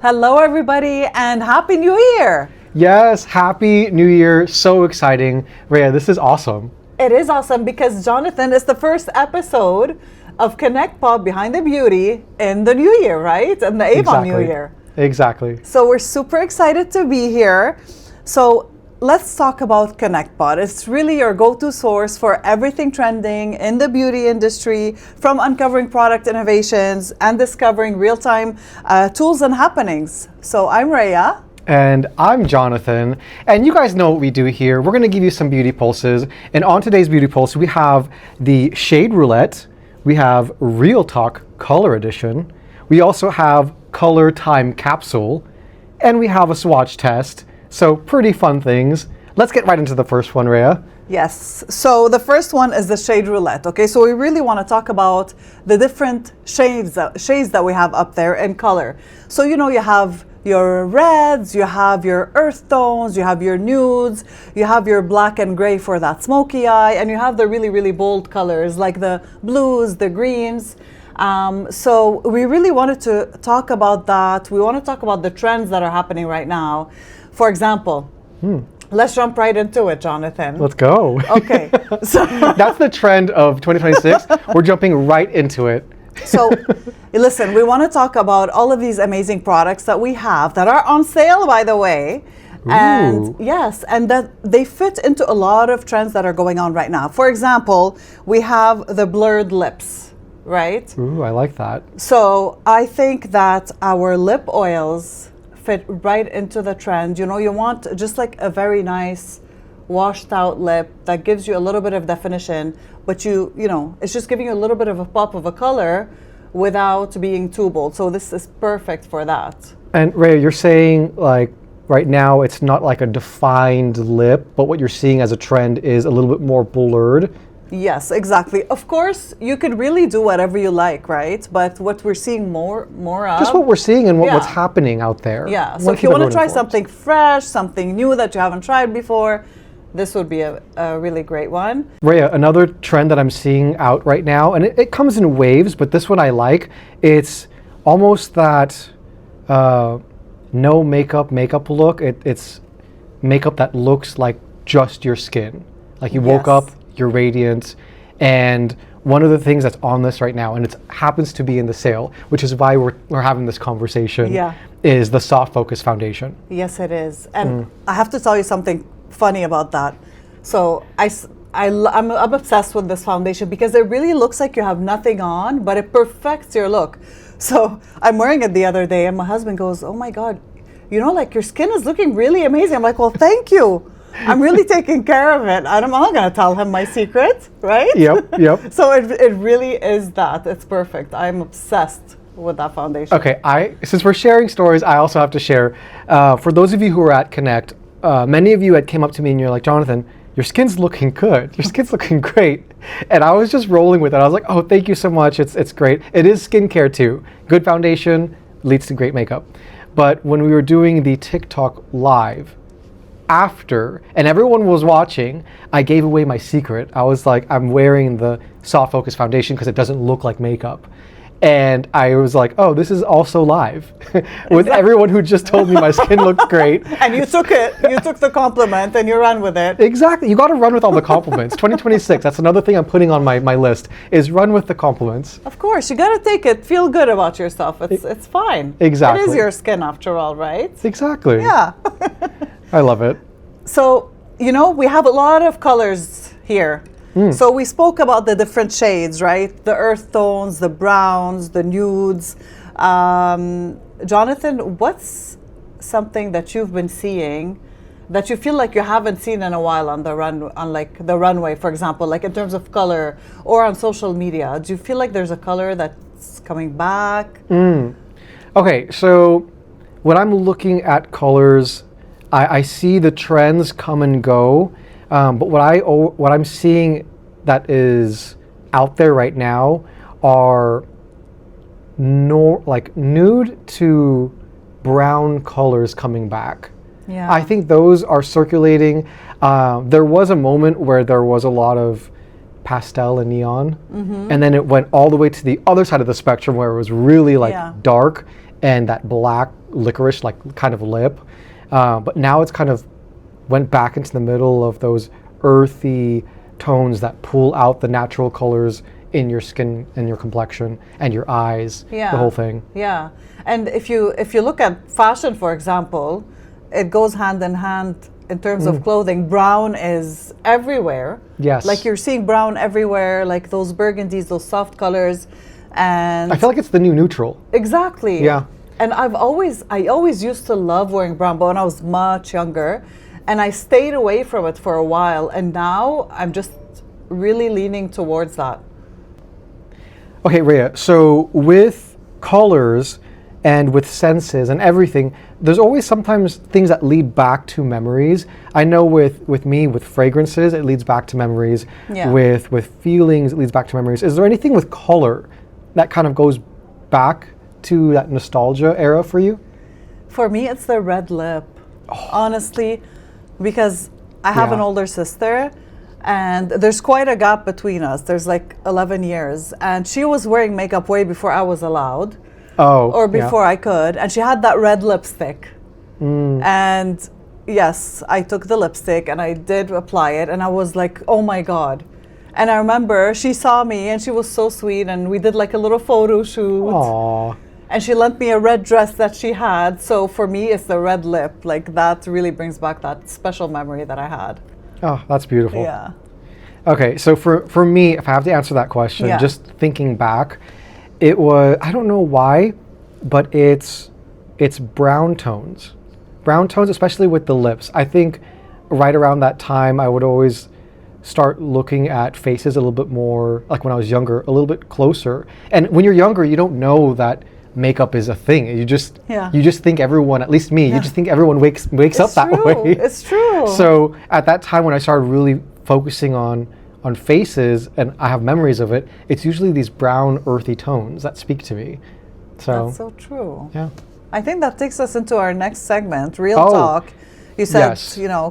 Hello, everybody, and Happy New Year! Yes, Happy New Year. So exciting. Raya, this is awesome. It is awesome because Jonathan is the first episode of ConnectPod Behind the Beauty in the new year, right? And the Avon New Year. Exactly. So we're super excited to be here. So let's talk about ConnectPod. It's really your go-to source for everything trending in the beauty industry, from uncovering product innovations and discovering real-time tools and happenings. So I'm Raya. And I'm Jonathan. And you guys know what we do here. We're going to give you some beauty pulses. And on today's beauty pulse, we have the Shade Roulette. We have Real Talk Color Edition. We also have Color Time Capsule. And we have a swatch test. So pretty fun things. Let's get right into the first one, Raya. Yes. So the first one is the Shade Roulette. Okay, so we really want to talk about the different shades that we have up there in color. So you have your reds, you have your earth tones, you have your nudes, you have your black and gray for that smoky eye, and you have the really, really bold colors like the blues, the greens. So we really wanted to talk about that. We want to talk about the trends that are happening right now. For example, let's jump right into it, Jonathan. Let's go. Okay. So that's the trend of 2026. We're jumping right into it. So listen, we want to talk about all of these amazing products that we have that are on sale, by the way. And yes, and that they fit into a lot of trends that are going on right now. For example, we have the blurred lips, right? Ooh, I like that. So I think that our lip oils fit right into the trend. You want just like a very nice washed out lip that gives you a little bit of definition, but it's just giving you a little bit of a pop of a color without being too bold. So this is perfect for that. And Raya, you're saying like right now it's not like a defined lip, but what you're seeing as a trend is a little bit more blurred. Yes, exactly. Of course, you could really do whatever you like, right? But what we're seeing more of... Just what we're seeing and what's happening out there. Yeah, so if you want to try something fresh, something new that you haven't tried before, this would be a really great one. Raya, another trend that I'm seeing out right now, and it comes in waves, but this one I like. It's almost that no makeup look. It's makeup that looks like just your skin. Like you woke up, you're radiant. And one of the things that's on this right now, and it happens to be in the sale, which is why we're having this conversation, is the Soft Focus Foundation. Yes, it is. And I have to tell you something funny about that. So I'm obsessed with this foundation because it really looks like you have nothing on, but it perfects your look. So I'm wearing it the other day and my husband goes, "Oh my God, like your skin is looking really amazing." I'm like, "Well, thank you. I'm really taking care of it." I'm not going to tell him my secret, right? Yep. So it really is that. It's perfect. I'm obsessed with that foundation. Okay, since we're sharing stories, I also have to share. For those of you who are at Connect, many of you had came up to me and you're like, "Jonathan, your skin's looking good. Your skin's looking great." And I was just rolling with it. I was like, "Oh, thank you so much. It's great." It is skincare too. Good foundation leads to great makeup. But when we were doing the TikTok live after, and everyone was watching, I gave away my secret. I was like, I'm wearing the Soft Focus Foundation because it doesn't look like makeup. And I was like, oh, this is also live with everyone who just told me my skin looked great. And you took it. You took the compliment and you ran with it. Exactly. You got to run with all the compliments. 2026, that's another thing I'm putting on my list, is run with the compliments. Of course. You got to take it. Feel good about yourself. It's fine. Exactly. It is your skin after all, right? Exactly. Yeah. I love it. So, we have a lot of colors here. So we spoke about the different shades, right? The earth tones, the browns, the nudes. Jonathan, what's something that you've been seeing that you feel like you haven't seen in a while on the runway, for example, like in terms of color or on social media? Do you feel like there's a color that's coming back? Okay, so when I'm looking at colors, I see the trends come and go. But what I'm seeing that is out there right now are nude to brown colors coming back. Yeah. I think those are circulating. There was a moment where there was a lot of pastel and neon, and then it went all the way to the other side of the spectrum where it was really dark and that black licorice like kind of lip. But now it's kind of went back into the middle of those earthy tones that pull out the natural colors in your skin and your complexion and your eyes, the whole thing. Yeah. And if you look at fashion, for example, it goes hand in hand in terms of clothing. Brown is everywhere. Yes. Like you're seeing brown everywhere, like those burgundies, those soft colors. And I feel like it's the new neutral. Exactly. Yeah. And I always used to love wearing brown, but when I was much younger, and I stayed away from it for a while, and now I'm just really leaning towards that. Okay, Raya, so with colors and with senses and everything, there's always sometimes things that lead back to memories. I know with me, with fragrances, it leads back to memories. Yeah. With feelings, it leads back to memories. Is there anything with color that kind of goes back to that nostalgia era for you? For me, it's the red lip, honestly, because I have an older sister, and there's quite a gap between us. There's like 11 years, and she was wearing makeup way before I was allowed. Or before I could, and she had that red lipstick. And yes, I took the lipstick and I did apply it, and I was like, oh my God. And I remember she saw me and she was so sweet, and we did like a little photo shoot. Aww. And she lent me a red dress that she had. So for me, it's the red lip. Like that really brings back that special memory that I had. Oh, that's beautiful. Yeah. Okay, so for me, if I have to answer that question, just thinking back, it was, I don't know why, but it's brown tones. Brown tones, especially with the lips. I think right around that time, I would always start looking at faces a little bit more, like when I was younger, a little bit closer. And when you're younger, you don't know that makeup is a thing. You just think everyone, at least me, you just think everyone wakes up that way. It's true. So at that time when I started really focusing on faces, and I have memories of it, it's usually these brown earthy tones that speak to me. So that's so true. Yeah. I think that takes us into our next segment, Real Talk. You said,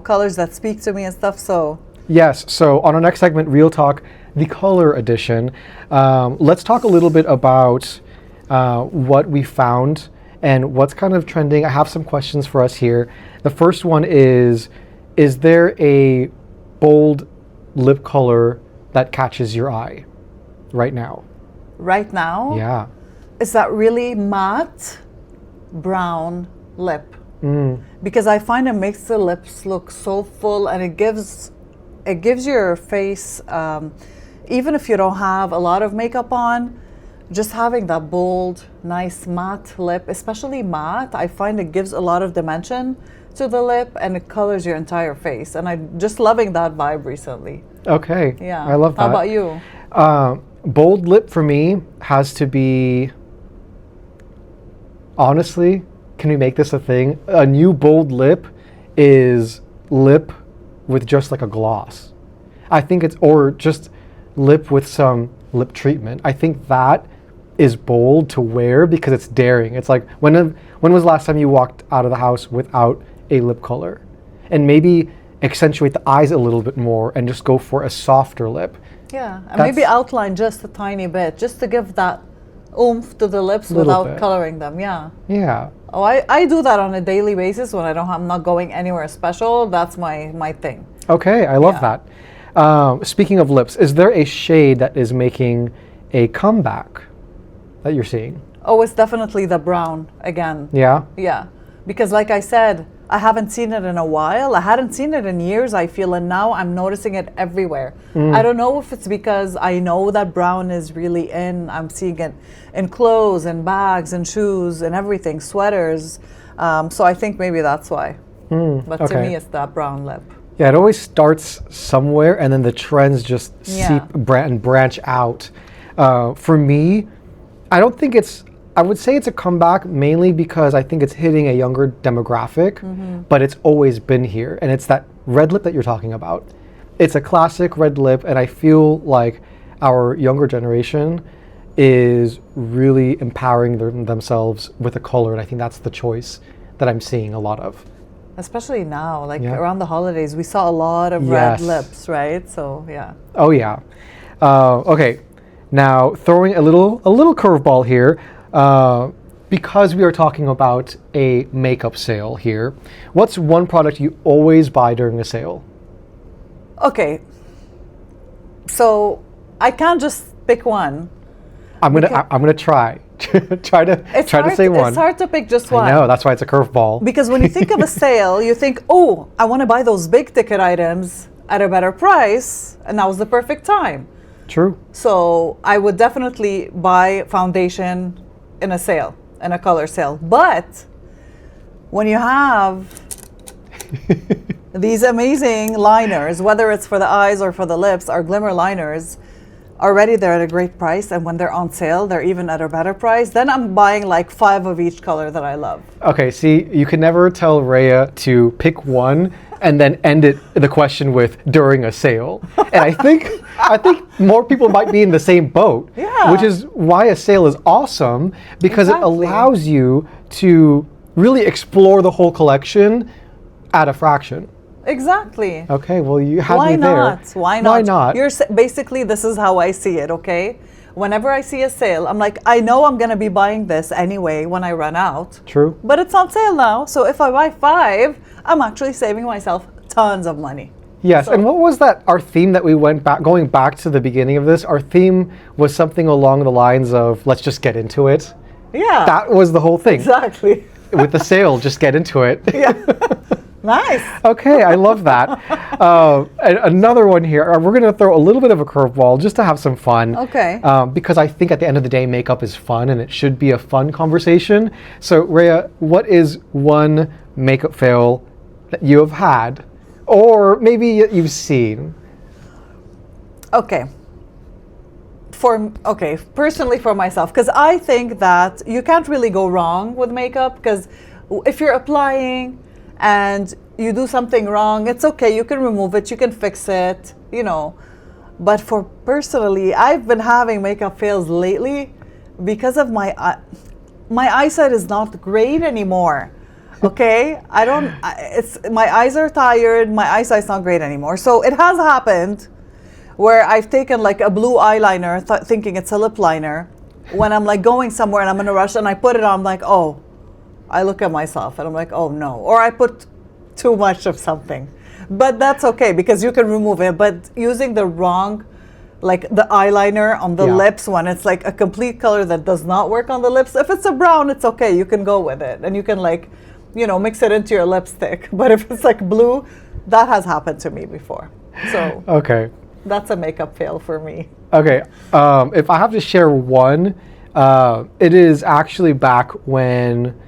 colors that speak to me and stuff, so. Yes, so on our next segment, Real Talk, the color edition, let's talk a little bit about what we found and what's kind of trending. I have some questions for us here. The first one is there a bold lip color that catches your eye right now? Right now? Yeah. Is that really matte brown lip? Because I find it makes the lips look so full, and it gives your face, even if you don't have a lot of makeup on, just having that bold, nice matte lip, especially matte, I find it gives a lot of dimension to the lip, and it colors your entire face. And I'm just loving that vibe recently. Okay. Yeah. I love that. How about you? Bold lip for me has to be, honestly, can we make this a thing? A new bold lip is lip with just like a gloss. I think or just lip with some lip treatment. I think that is bold to wear because it's daring. It's like, when was the last time you walked out of the house without a lip color? And maybe accentuate the eyes a little bit more and just go for a softer lip. Yeah, and maybe outline just a tiny bit, just to give that oomph to the lips without coloring them. Yeah. Yeah. Oh, I do that on a daily basis when I'm not going anywhere special. That's my thing. Okay, I love that. Speaking of lips, is there a shade that is making a comeback that you're seeing? Oh, it's definitely the brown again. Yeah? Yeah, because like I said, I haven't seen it in a while. I hadn't seen it in years, I feel, and now I'm noticing it everywhere. I don't know if it's because I know that brown is really in. I'm seeing it in clothes and bags and shoes and everything, sweaters. So I think maybe that's why. But to me, it's that brown lip. Yeah, it always starts somewhere, and then the trends just seep and branch out. For me, I don't think I would say it's a comeback mainly because I think it's hitting a younger demographic, but it's always been here. And it's that red lip that you're talking about. It's a classic red lip, and I feel like our younger generation is really empowering themselves with a color, and I think that's the choice that I'm seeing a lot of. Especially now, like around the holidays, we saw a lot of red lips, right? So, yeah. Oh, yeah. Okay, now throwing a little curveball here. because we are talking about a makeup sale here, what's one product you always buy during a sale? Okay. So I can't just pick one. I'm gonna try. try to say one. It's hard to pick just one. I know, that's why it's a curveball. Because when you think of a sale, you think, oh, I want to buy those big ticket items at a better price, and now's the perfect time. True. So I would definitely buy foundation in a sale, in a color sale. But when you have these amazing liners, whether it's for the eyes or for the lips, our glimmer liners, already they're at a great price, and when they're on sale, they're even at a better price. Then I'm buying like 5 of each color that I love. Okay, see, you can never tell Raya to pick one and then end the question with during a sale. And I think more people might be in the same boat. Yeah. Which is why a sale is awesome, because it allows you to really explore the whole collection at a fraction. Exactly. Okay, well, you had me there. Why not? Why not? Basically, this is how I see it, okay? Whenever I see a sale, I'm like, I know I'm going to be buying this anyway when I run out. True. But it's on sale now, so if I buy 5, I'm actually saving myself tons of money. Yes, and what was that, our theme that we going back to the beginning of this, our theme was something along the lines of, let's just get into it. Yeah. That was the whole thing. Exactly. With the sale, just get into it. Yeah. Nice. Okay, I love that. And another one here. We're going to throw a little bit of a curveball just to have some fun. Okay. Because I think at the end of the day, makeup is fun, and it should be a fun conversation. So, Raya, what is one makeup fail that you have had, or maybe you've seen? Okay. Personally for myself, because I think that you can't really go wrong with makeup, because if you're applying and you do something wrong, it's okay, you can remove it, you can fix it, But for personally, I've been having makeup fails lately because of my eyesight is not great anymore. Okay? My eyes are tired, my eyesight's not great anymore. So it has happened where I've taken like a blue eyeliner thinking it's a lip liner when I'm like going somewhere and I'm in a rush and I put it on, I'm like, oh, I look at myself and I'm like, oh no. Or I put too much of something. But that's okay because you can remove it. But using the wrong, like the eyeliner on the lips when it's like a complete color that does not work on the lips, if it's a brown, it's okay. You can go with it. And you can mix it into your lipstick. But if it's like blue, that has happened to me before. So okay. That's a makeup fail for me. Okay. If I have to share one, it is actually back when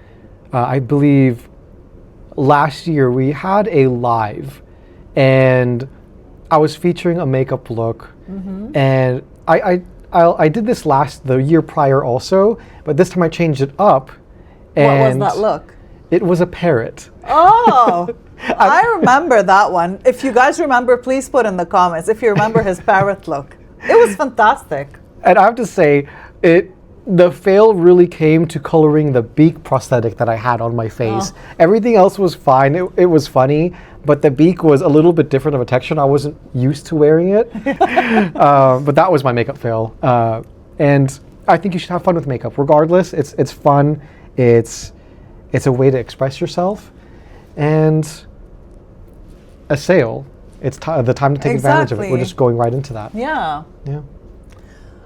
I believe last year we had a live and I was featuring a makeup look, and I did this the year prior also, but this time I changed it up. And what was that look? It was a parrot. Oh, I remember that one. If you guys remember, please put in the comments if you remember his parrot look. It was fantastic. And I have to say, the fail really came to coloring the beak prosthetic that I had on my face. Oh. Everything else was fine. It was funny, but the beak was a little bit different of a texture and I wasn't used to wearing it. But that was my makeup fail. And I think you should have fun with makeup. Regardless, it's fun. It's a way to express yourself. And a sale, it's the time to take advantage of it. We're just going right into that. Yeah. Yeah.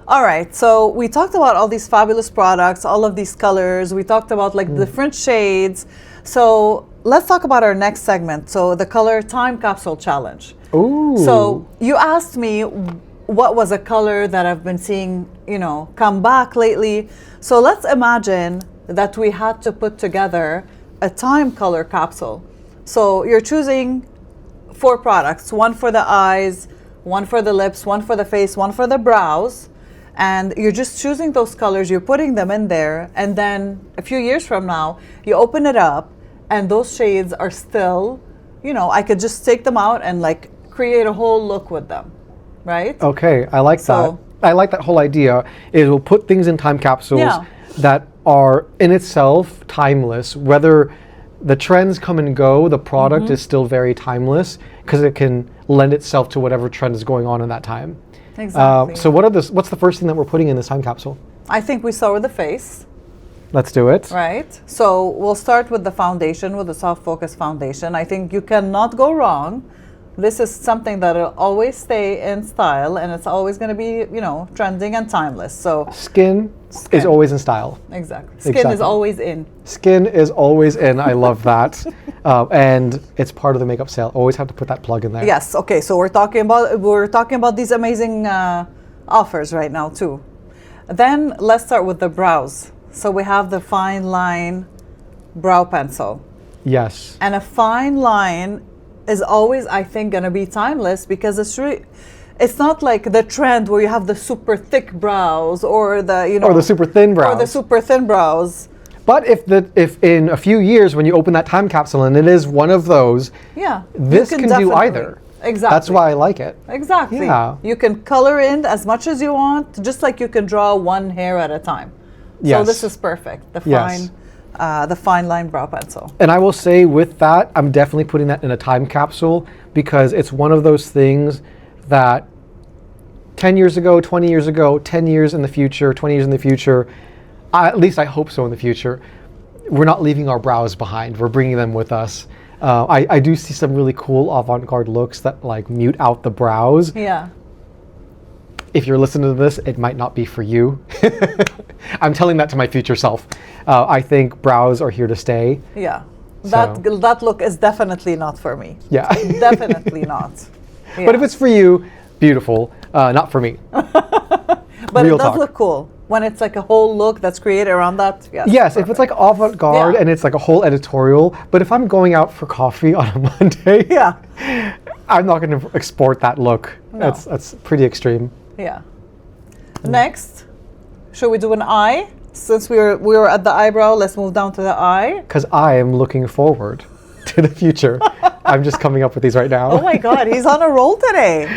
All right, so we talked about all these fabulous products, all of these colors. We talked about different shades. So let's talk about our next segment. So the color time capsule challenge. Ooh. So you asked me what was a color that I've been seeing, come back lately. So let's imagine that we had to put together a time color capsule. So you're choosing 4 products, one for the eyes, one for the lips, one for the face, one for the brows. And you're just choosing those colors, you're putting them in there, and then a few years from now, you open it up, and those shades are still, I could just take them out and create a whole look with them, right? Okay, I like that. I like that whole idea. It will put things in time capsules that are in itself timeless. Whether the trends come and go, the product is still very timeless because it can lend itself to whatever trend is going on in that time. Exactly. So what's the first thing that we're putting in this time capsule? I think we start with the face. Let's do it. right? So we'll start with the foundation, with the soft focus foundation. I think you cannot go wrong. This is something that'll always stay in style, and it's always going to be, trending and timeless. So Skin is always in style. exactly. Skin is always in. Skin is always in. I love that. And it's part of the makeup sale. Always have to put that plug in there. Yes. Okay. So we're talking about these amazing offers right now too. Then let's start with the brows. So we have the fine line brow pencil, Yes. and a fine line is always, I think, going to be timeless because it's not like the trend where you have the super thick brows or the Or the super thin brows. or the super thin brows. But if in a few years when you open that time capsule and it is one of those, Yeah, this you can do definitely- either. Exactly. That's why I like it. Exactly. Yeah. You can color in as much as you want, just like you can draw one hair at a time. So Yes. this is perfect. Yes. The fine line brow pencil. And I will say with that, I'm definitely putting that in a time capsule because it's one of those things that 10 years ago, 20 years ago, 10 years in the future, 20 years in the future, at least I hope so in the future, we're not leaving our brows behind. We're bringing them with us. I do see some really cool avant-garde looks that like mute out the brows. Yeah. If you're listening to this, it might not be for you. I'm telling that to my future self. I think brows are here to stay. Yeah. So- That look is definitely not for me. Yeah. Definitely not. But if it's for you, beautiful. Not for me. But real it does talk. look cool when it's like a whole look that's created around that. Yes. Yes, if it's like avant-garde Yeah. and it's like a whole editorial. But if I'm going out for coffee on a Monday, Yeah. I'm not going to export that look. No. That's pretty extreme. Yeah. Next, should we do an eye? Since we were at the eyebrow, let's move down to the eye. Because I am looking forward to the future. I'm just coming up with these right now. Oh my God, he's on a roll today.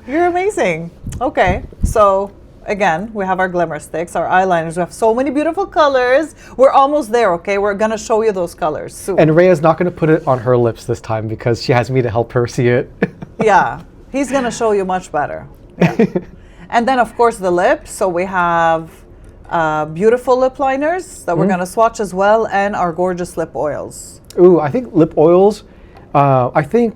You're amazing. Okay, so again, we have our glimmer sticks, our eyeliners. We have so many beautiful colors. We're almost there, okay? We're gonna show you those colors soon. And Raya's not going to put it on her lips this time because she has me to help her see it. Yeah, he's gonna show you much better. Yeah. And then of course the lips. So we have beautiful lip liners that we're gonna swatch as well, and our gorgeous lip oils. Ooh, I think lip oils, I think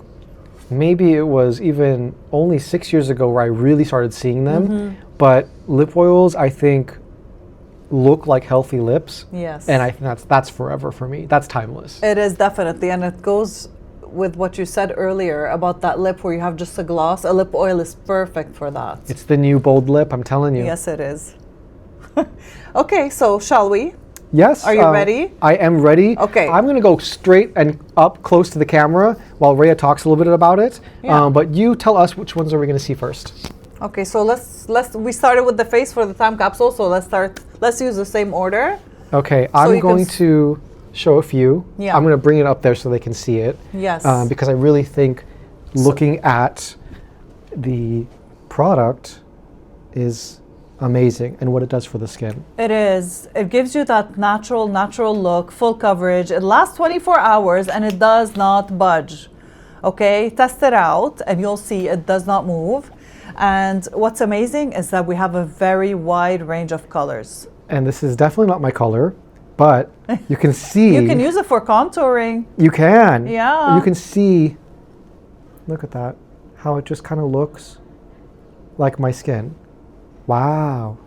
maybe it was even only 6 years ago where I really started seeing them. But lip oils, I think, look like healthy lips. Yes. And I think that's forever for me. That's timeless. It is definitely, and it goes with what you said earlier about that lip where you have just a gloss. A lip oil is perfect for that. It's the new bold lip, I'm telling you. Yes, it is. Okay, so shall we? Yes. Are you ready? I am ready. Okay. I'm going to go straight and up close to the camera while Raya talks a little bit about it. Yeah. But you tell us which ones are we going to see first. Okay, so we started with the face for the time capsule, so let's use the same order. Okay, you I'm can going to show a few. Yeah. I'm going to bring it up there so they can see it. Yes. Because I really think looking at the product is amazing and what it does for the skin. It is. It gives you that natural look, full coverage. It lasts 24 hours and it does not budge. Okay, test it out and you'll see it does not move. And what's amazing is that we have a very wide range of colors. And this is definitely not my color, but you can see. You can use it for contouring. You can. Yeah. You can see, look at that, how it just kind of looks like my skin. Wow.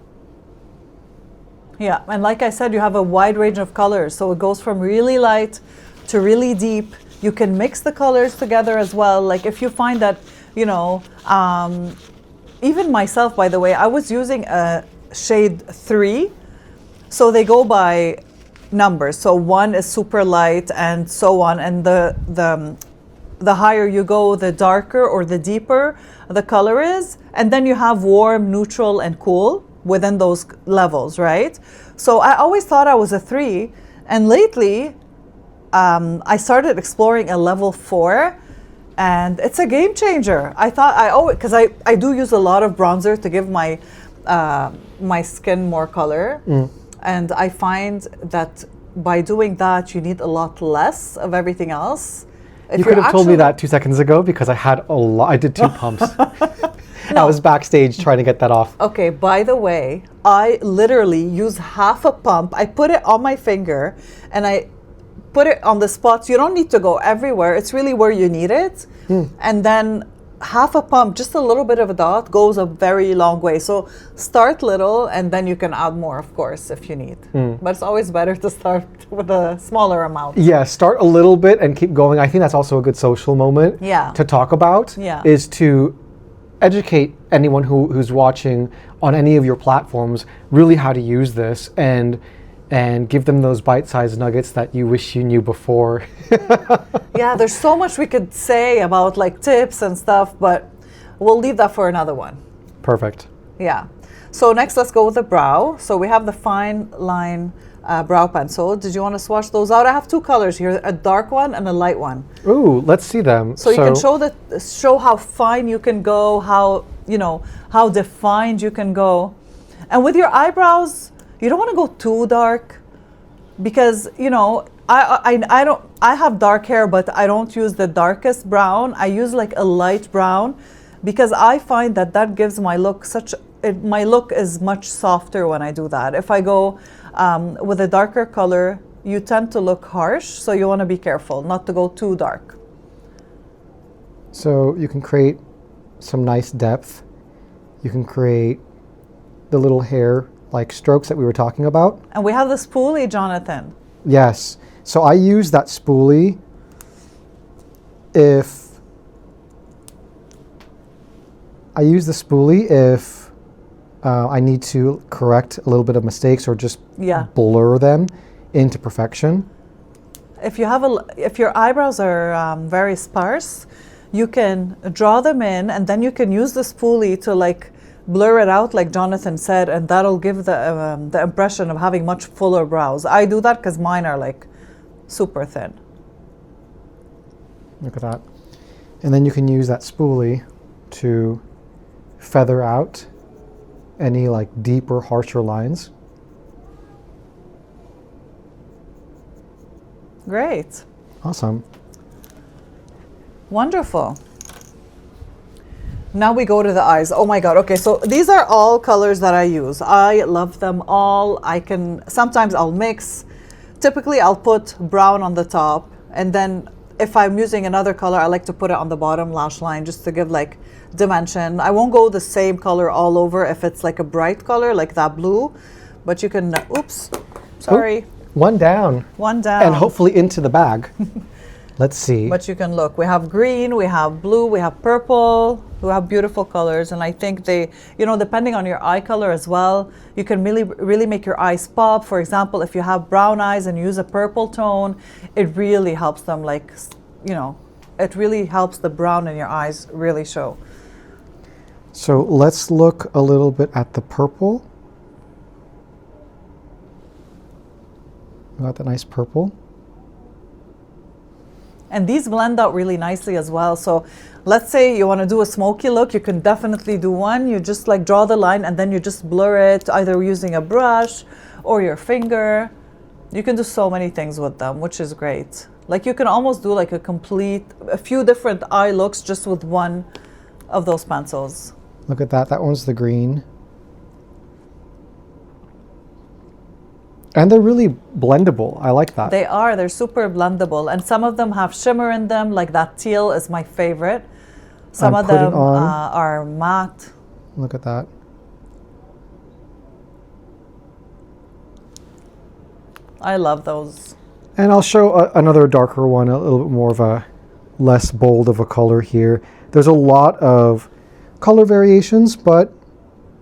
Yeah, and like I said, you have a wide range of colors. So it goes from really light to really deep. You can mix the colors together as well. Like if you find that, even myself, by the way, I was using a shade 3. So they go by numbers. So 1 is super light and so on. And the higher you go, the darker or the deeper the color is. And then you have warm, neutral, and cool within those levels, right? So I always thought I was a 3. And lately, I started exploring a level 4. And it's a game changer. Because I do use a lot of bronzer to give my my skin more color. And I find that by doing that, you need a lot less of everything else. You could have told me that 2 seconds ago because I had a lot. I did 2 pumps. I was backstage trying to get that off. Okay, by the way, I literally use half a pump. I put it on my finger and I put it on the spots. You don't need to go everywhere. It's really where you need it. And then half a pump, just a little bit of a dot, goes a very long way. So start little and then you can add more, of course, if you need. But it's always better to start with a smaller amount. Yeah, start a little bit and keep going. I think that's also a good social moment to talk about, is to educate anyone who's watching on any of your platforms really how to use this and give them those bite-sized nuggets that you wish you knew before. Yeah, there's so much we could say about like tips and stuff, but we'll leave that for another one. Perfect. Yeah. So next, let's go with the brow. So we have the fine line brow pencil. Did you want to swatch those out? I have two colors here, a dark one and a light one. Ooh, let's see them. So you can show how fine you can go, how, you know, how defined you can go. And with your eyebrows, you don't want to go too dark because, you know, I have dark hair, but I don't use the darkest brown. I use like a light brown because I find that gives my look my look is much softer when I do that. If I go with a darker color, you tend to look harsh, so you want to be careful not to go too dark. So you can create some nice depth. You can create the little hair like strokes that we were talking about. And we have the spoolie, Jonathan. Yes. So I use that spoolie if I need to correct a little bit of mistakes or just blur them into perfection. If your eyebrows are very sparse, you can draw them in and then you can use the spoolie to like blur it out like Jonathan said, and that'll give the impression of having much fuller brows. I do that because mine are like super thin. Look at that. And then you can use that spoolie to feather out any like deeper, harsher lines. Great. Awesome. Wonderful. Now we go to the eyes. Oh my God. Okay, so these are all colors that I use. I love them all. Sometimes I'll mix. Typically I'll put brown on the top, and then if I'm using another color, I like to put it on the bottom lash line just to give like dimension. I won't go the same color all over if it's like a bright color like that blue, but you can, oops, sorry. Oop, one down. One down. And hopefully into the bag. Let's see. But you can look. We have green, we have blue, we have purple. We have beautiful colors, and I think they, you know, depending on your eye color as well, you can really make your eyes pop. For example, if you have brown eyes and use a purple tone, it really helps them, like, you know, it really helps the brown in your eyes really show. So let's look a little bit at the purple. We got that nice purple. And these blend out really nicely as well. So let's say you want to do a smoky look, you can definitely do one. You just like draw the line and then you just blur it either using a brush or your finger. You can do so many things with them, which is great. Like you can almost do like a few different eye looks just with one of those pencils. Look at that. That one's the green. And they're really blendable. I like that. They are. They're super blendable. And some of them have shimmer in them, like that teal is my favorite. Some of them are matte. Look at that. I love those. And I'll show another darker one, a little bit more of a less bold of a color here. There's a lot of color variations, but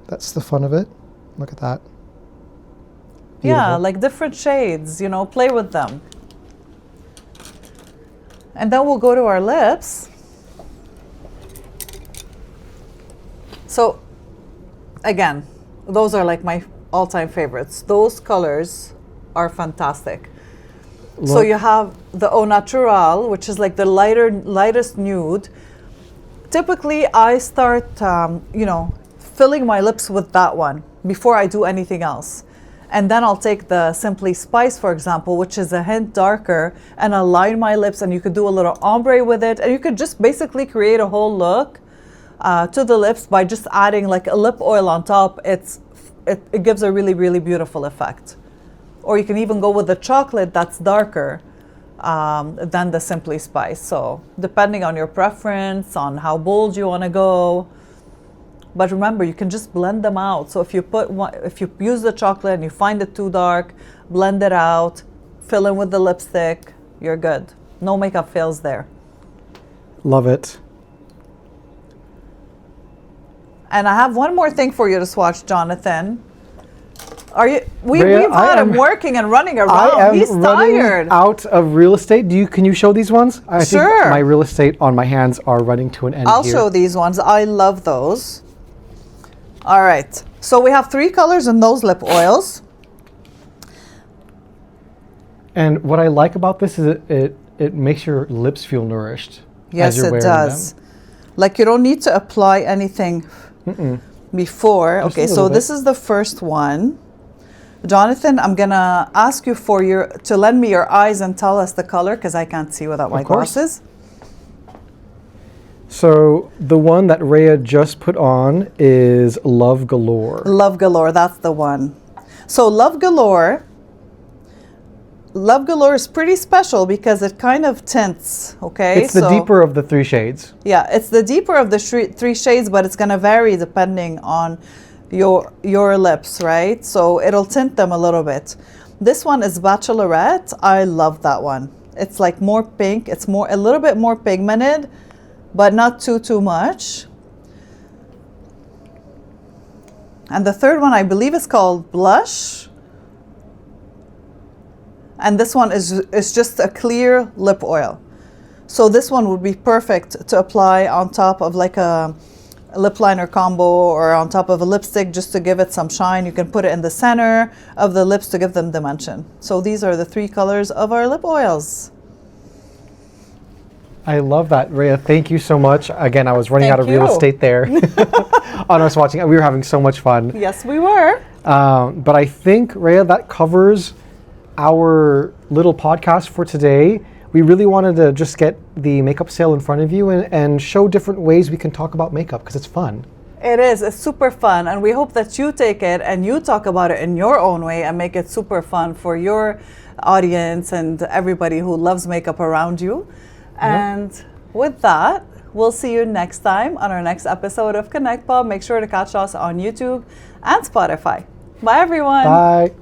that's the fun of it. Look at that. Beautiful. Yeah, like different shades, you know, play with them. And then we'll go to our lips. So, again, those are like my all-time favorites. Those colors are fantastic. Look. So you have the Au Natural, which is like the lightest nude. Typically, I start, you know, filling my lips with that one before I do anything else. And then I'll take the Simply Spice, for example, which is a hint darker, and I'll line my lips, and you could do a little ombre with it, and you could just basically create a whole look to the lips by just adding like a lip oil on top. It gives a really, really beautiful effect. Or you can even go with the chocolate that's darker than the Simply Spice. So depending on your preference, on how bold you want to go. But remember, you can just blend them out. So if you use the chocolate and you find it too dark, blend it out, fill in with the lipstick, you're good. No makeup fails there. Love it. And I have one more thing for you to swatch, Jonathan. Rhea, We've had him working and running I around. am He's running tired. out of real estate. Can you show these ones? I Sure. think my real estate on my hands are running to an end I'll here. show these ones. I love those. All right. So we have 3 colors in those lip oils. And what I like about this is it makes your lips feel nourished. Yes, as you're it wearing does. them. Like you don't need to apply anything before. Just Okay, a so little this bit. is the first one. Jonathan, I'm gonna ask you to lend me your eyes and tell us the color because I can't see without my course. glasses. So the one that Rhea just put on is Love Galore. Love Galore, that's the one. So Love Galore is pretty special because it kind of tints, okay? It's the deeper of the 3 shades. Yeah, it's the deeper of the 3 shades, but it's gonna vary depending on your lips, right? So it'll tint them a little bit. This one is Bachelorette. I love that one. It's like more pink. It's a little bit more pigmented, but not too much. And the third one I believe is called Blush. And this one is just a clear lip oil. So this one would be perfect to apply on top of like a lip liner combo or on top of a lipstick just to give it some shine. You can put it in the center of the lips to give them dimension. So these are the 3 colors of our lip oils. I love that, Rhea. Thank you so much. Again, I was running out of real estate there on our swatching. We were having so much fun. Yes, we were. But I think, Rhea, that covers our little podcast for today. We really wanted to just get the makeup sale in front of you and show different ways we can talk about makeup because it's fun. It is. It's super fun. And we hope that you take it and you talk about it in your own way and make it super fun for your audience and everybody who loves makeup around you. And with that, we'll see you next time on our next episode of ConnectPod. Make sure to catch us on YouTube and Spotify. Bye, everyone. Bye.